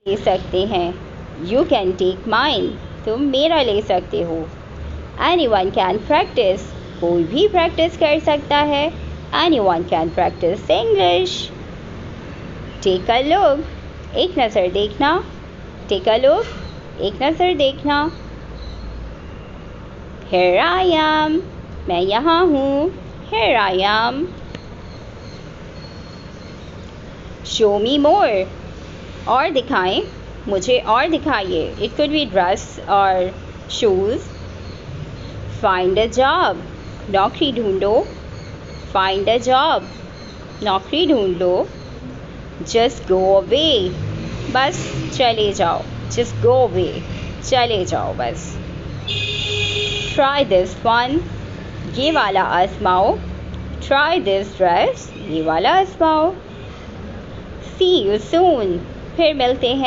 ले सकते हैं। You can take mine. तुम मेरा ले सकते हो। Anyone can practice. कोई भी प्रैक्टिस कर सकता है। Anyone can practice English. Take a look. एक नज़र देखना। Take a look. एक नज़र देखना। Here I am. मैं यहाँ हूँ। Here I am. Show me more. और दिखाएं, मुझे और दिखाइए। It could be dress or shoes. Find a job. नौकरी ढूंढो। Find a job. नौकरी ढूंढ लो। Just go away. बस चले जाओ। Just go away. चले जाओ बस। Try this one. ये वाला आजमाओ। Try this dress. ये वाला आजमाओ। See you soon. फिर मिलते हैं।